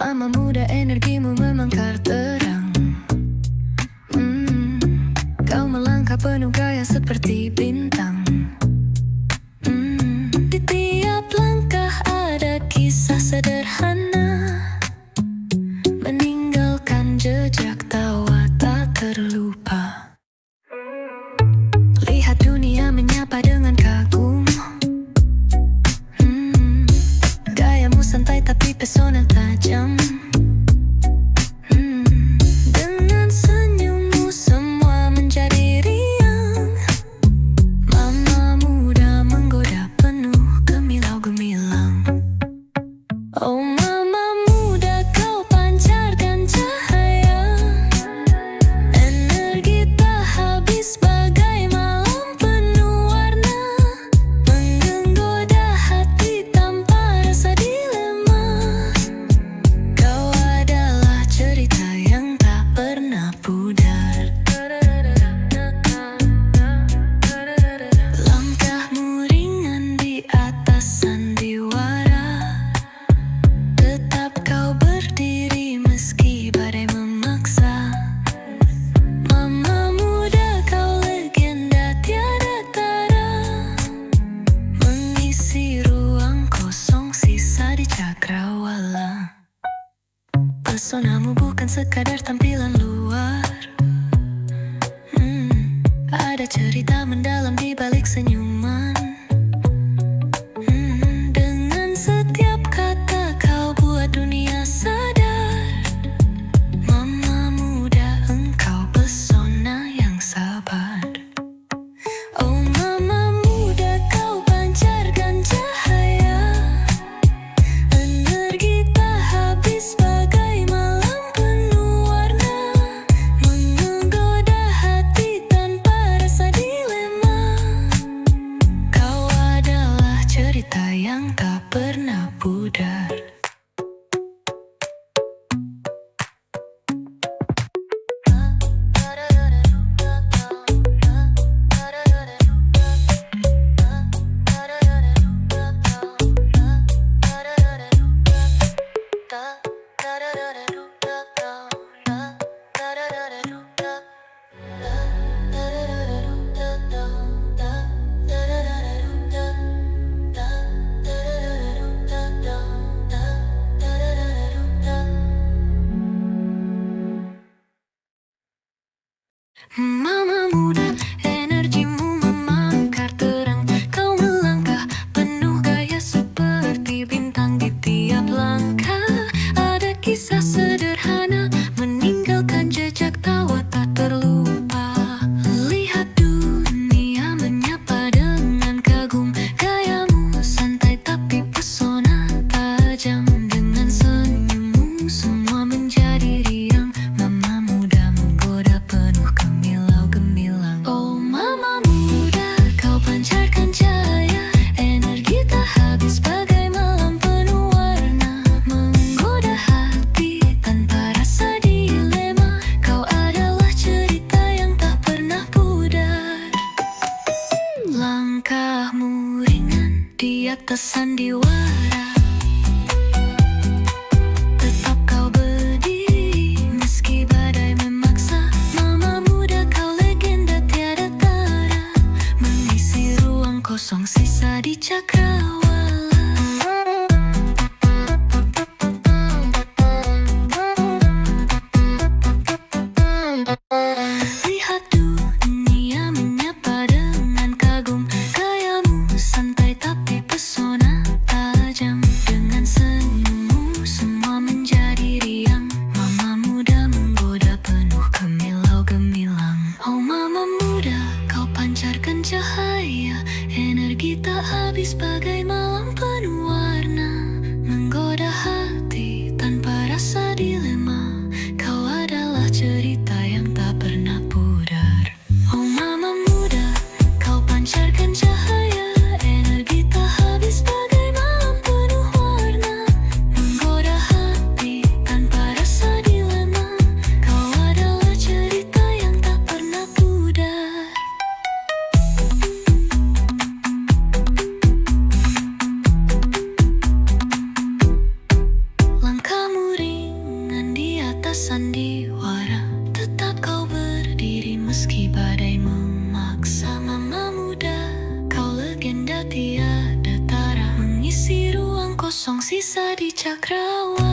Mama muda, energimu memangkar terang. Kau melangkah penuh gaya seperti bintang. Di tiap langkah ada kisah sederhana, meninggalkan jejak tawa tak terlupa. Lihat dunia menyapa dengan kagum. Gayamu santai tapi pesona tajam. Dengan senyummu semua menjadi riang. Mama muda menggoda penuh gemilau gemilang. Oh mama muda, kau pancarkan cahaya, energi tak habis bagai malam penuh warna, menggoda hati tanpa rasa dilema. Kau adalah cerita yang tak pernah pudar. Langkahmu ringan di atas sandiwara, tetap kau berdiri meski badai memaksa. Mama muda, kau legenda tiada tara, mengisi ruang kosong sisa di cakrawala. Pesonamu bukan sekadar tampilan luar. Ada cerita mendalam di balik senyuman. Dengan setiap kata kau buat dunia sadar. Mama muda, engkau pesona yang sabar. Oh mama muda, kau pancarkan cahaya, energi tak habis bagai malam penuh warna, menggoda hati tanpa rasa dilema. Kau adalah cerita yang tak pernah pudar. Mama muda, energimu memangkar terang. Kau melangkah penuh gaya seperti bintang. Di tiap langkah ada kisah sederhana, meninggalkan jejak tawa tak terlupa. Lihat dunia menyapa dengan kagum. Gayamu santai tapi pesona tajam. Dengan senyummu semua menjadi riang. Mama muda menggoda penuh gemilau gemilang. Oh mama muda, kau pancarkan cahaya, energi tak habis bagai malam penuh warna, menggoda hati tanpa rasa dilema. Kau adalah cerita yang tak pernah pudar. Langkahmu ringan di atas sandiwara, tetap kau berdiri meski badai memaksa. Mama muda, kau legenda tiada tara, mengisi ruang kosong sisa di cakrawala. Lihat dunia menyapa dengan kagum. Gayamu santai tapi pesona tajam. Dengan senyummu semua menjadi riang. Mama muda menggoda penuh gemilau gemilang. Oh mama muda, kau pancarkan cahaya, energi tak habis bagai malam penuh warna, menggoda hati tanpa rasa dilema. Kau adalah cerita yang tak pernah pudar. Oh mama muda, kau pancarkan cahaya, energi tak habis bagai malam penuh warna, menggoda hati tanpa rasa dilema. Kau adalah cerita yang tak pernah pudar. sandiwara. Tetap kau berdiri meski badai memaksa. Mama muda, kau legenda tiada tara, mengisi ruang kosong sisa di cakrawala.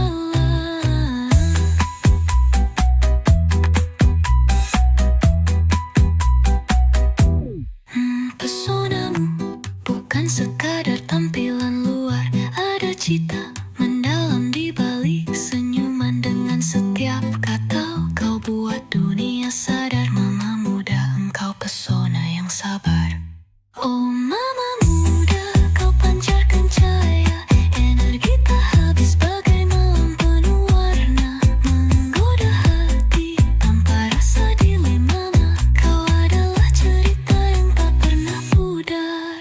Pesonamu bukan sekadar tampilan luar, ada cita mendalam di balik senyuman. Dengan setiap kata kau buat dunia sadar. Mama muda, engkau pesona yang sabar. Oh mama muda, kau pancarkan cahaya, energi tak habis bagai malam penuh warna, menggoda hati tanpa rasa dilema. Kau adalah cerita yang tak pernah pudar.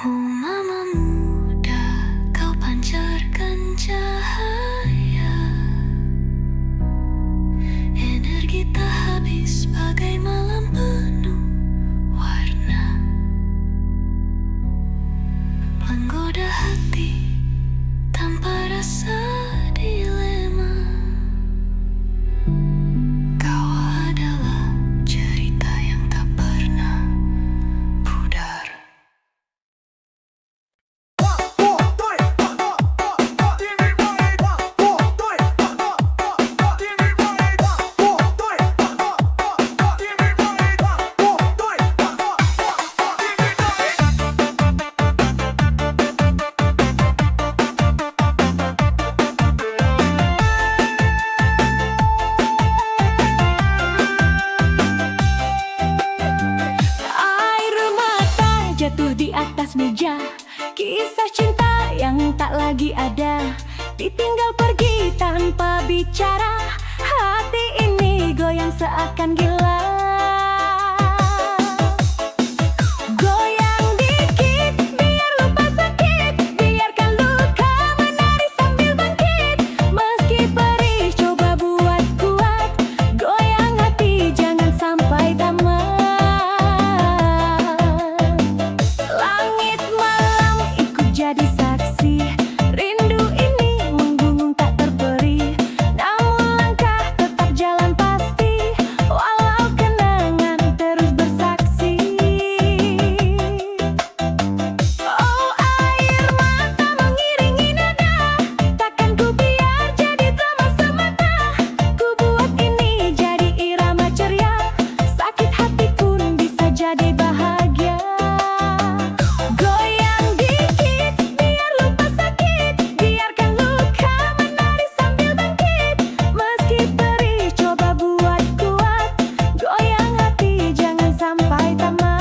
Oh mama muda, kau pancarkan cahaya, energi tak habis bagai malam penuh warna, menggoda hati tanpa rasa dilema. Kau adalah cerita yang tak pernah pudar. Air mata jatuh di atas meja, kisah cinta yang tak lagi ada, ditinggal pergi tanpa bicara. Hati ini goyang seakan gila. Goyang dikit biar lupa sakit, biarkan luka menari sambil bangkit. Meski perih coba buat kuat, goyang hati jangan sampai tamat. Langit malam ikut jadi saksi, rindu ini menggunung tak terperi. Namun langkah tetap jalan pasti, walau kenangan terus bersaksi. Oh air mata mengiringi nada, takkan ku biar jadi drama semata. Ku buat ini jadi irama ceria, sakit hati pun bisa jadi bahagia. Goyang dikit biar lupa sakit, biarkan luka menari sambil bangkit. Meski perih coba buat kuat, goyang hati jangan sampai tamat.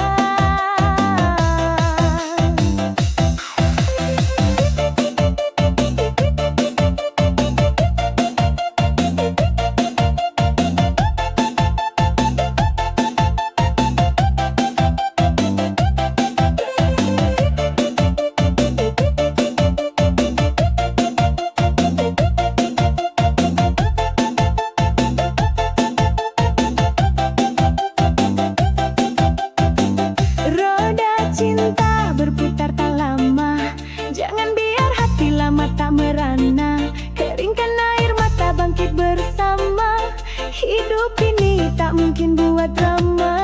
Roda cinta berputar tak lama, jangan biar hati lama tak merana. Keringkan air mata bangkit bersama, hidup ini tak mungkin buat drama.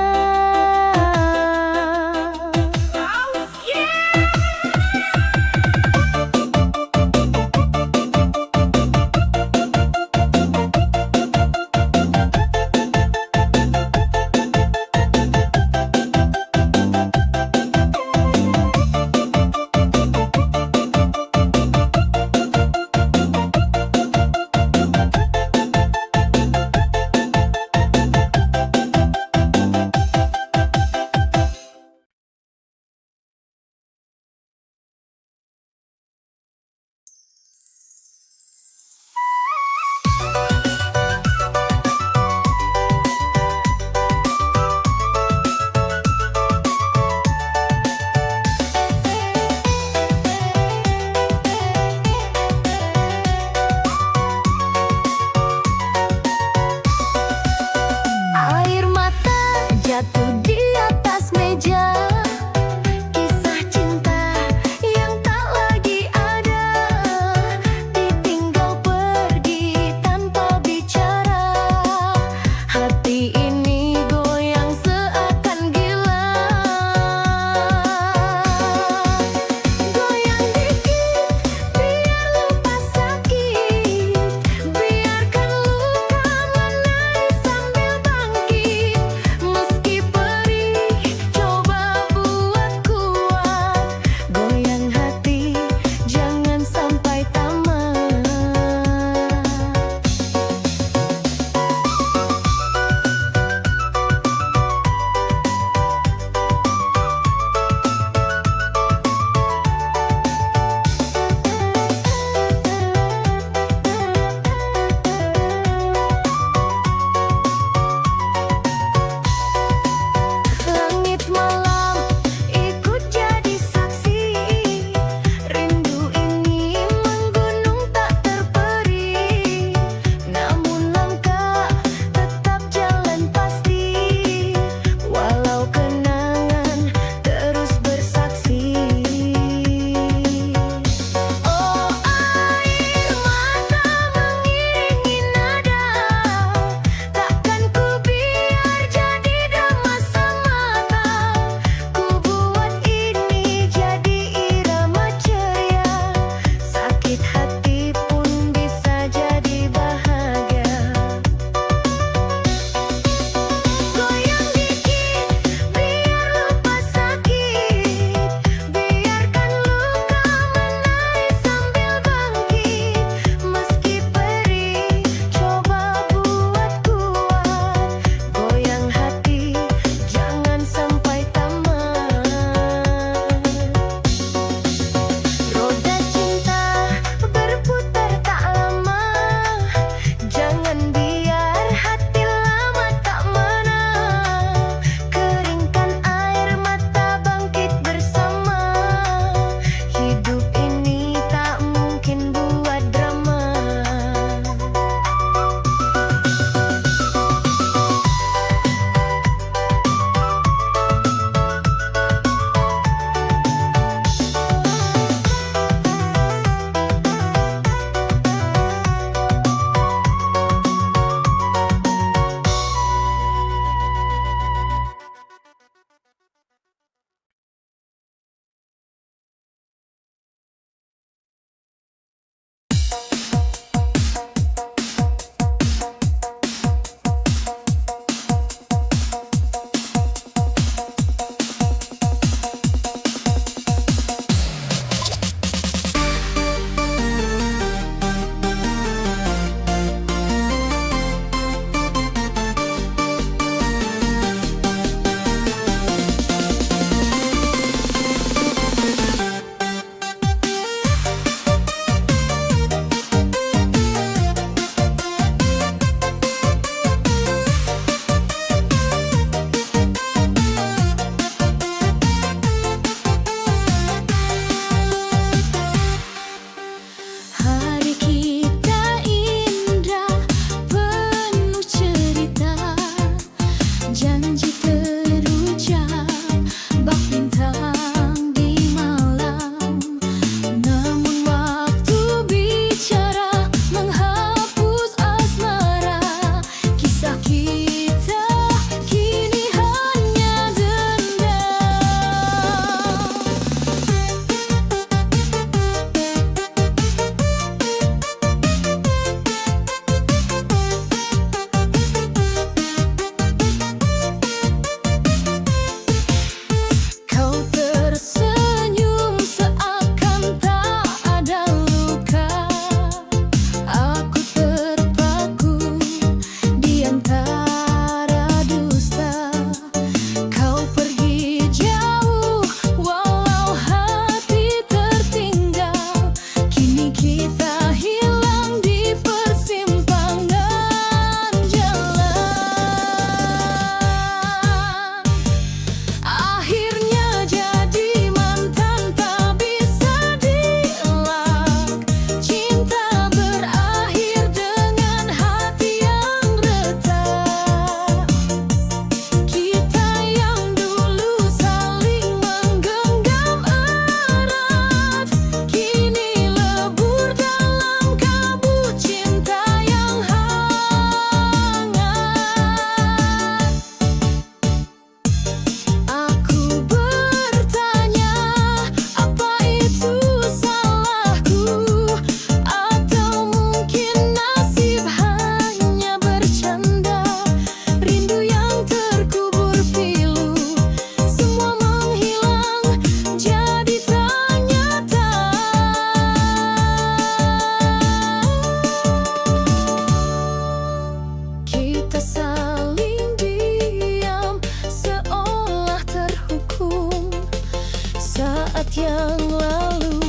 Saat yang lalu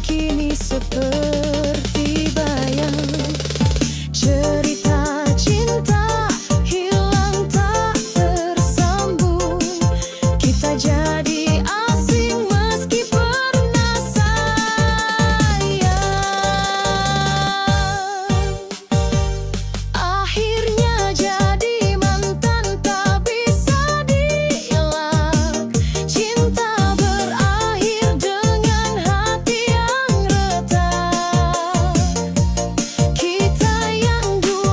kini seperti bayang. Cerita cinta hilang tak tersambung. Kita jadi asing meski pernah sayang. Akhirnya jadi mantan tak bisa dielak. Cinta berakhir dengan hati yang retak. Kita yang dulu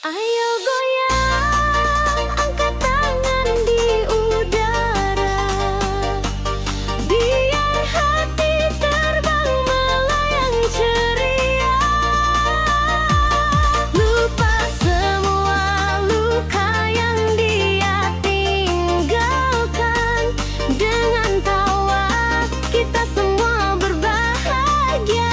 Ayo goyang, angkat tangan di udara, biar hati terbang melayang ceria. Lupa semua luka yang dia tinggalkan, dengan tawa kita semua berbahagia.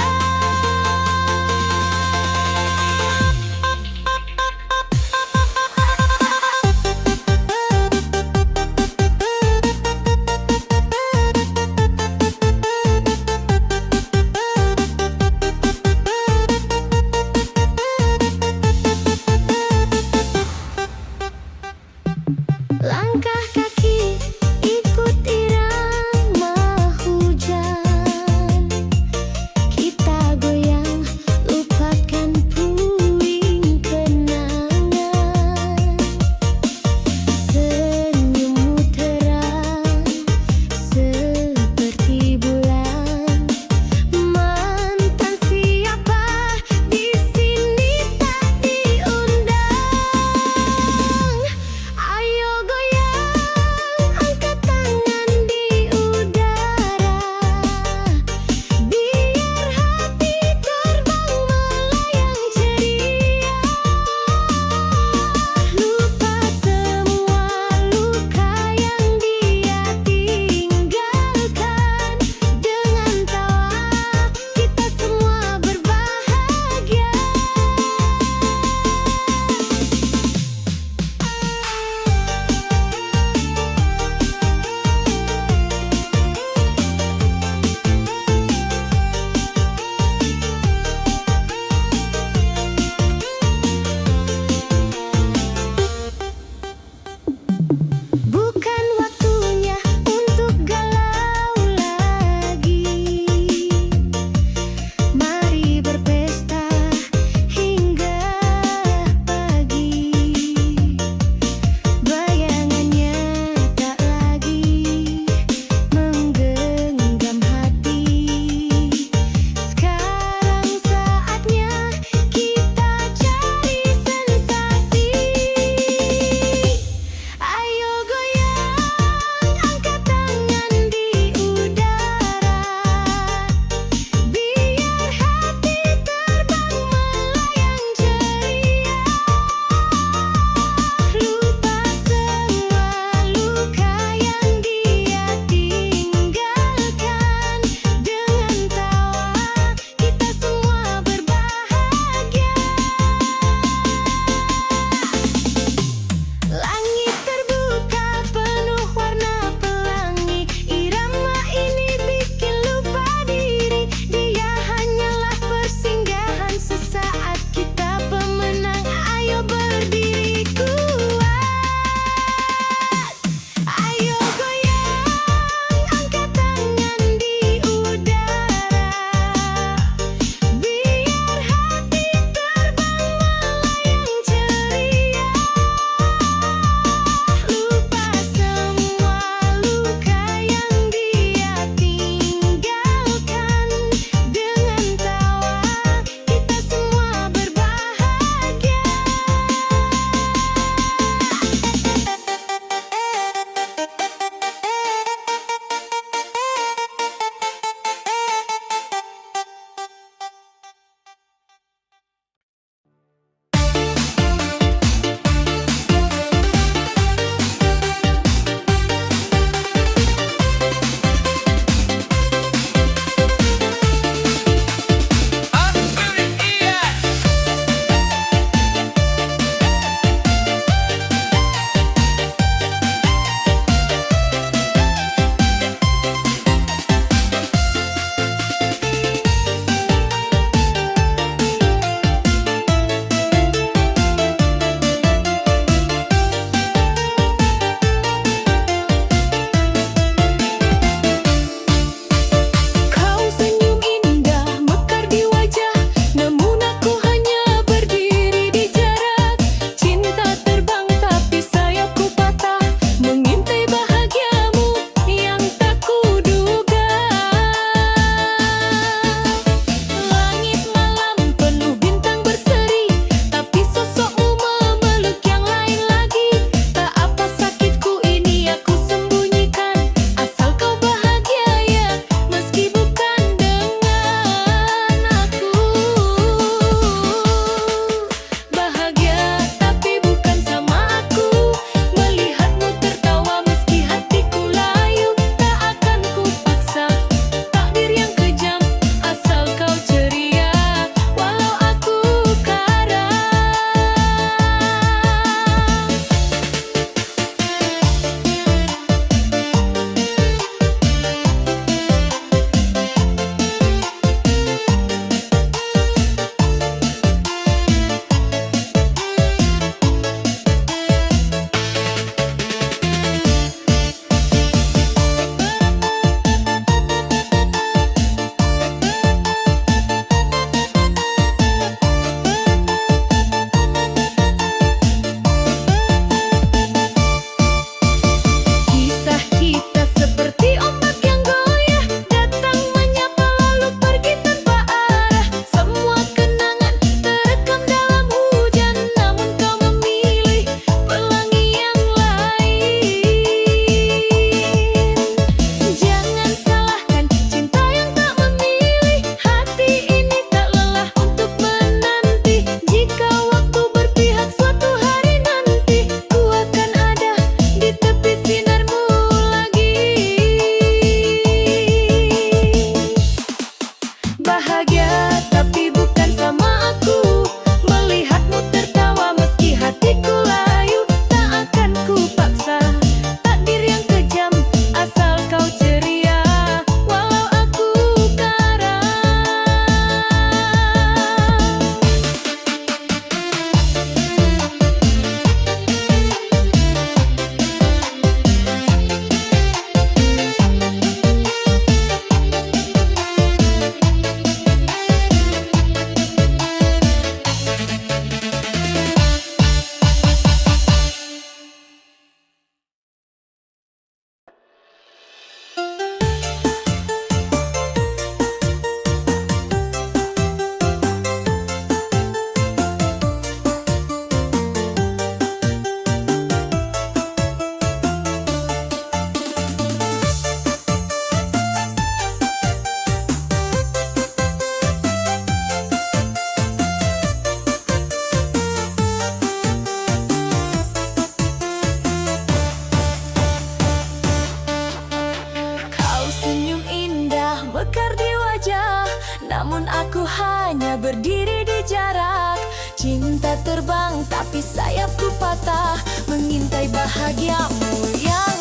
Cinta terbang tapi sayapku patah, mengintai bahagiamu yang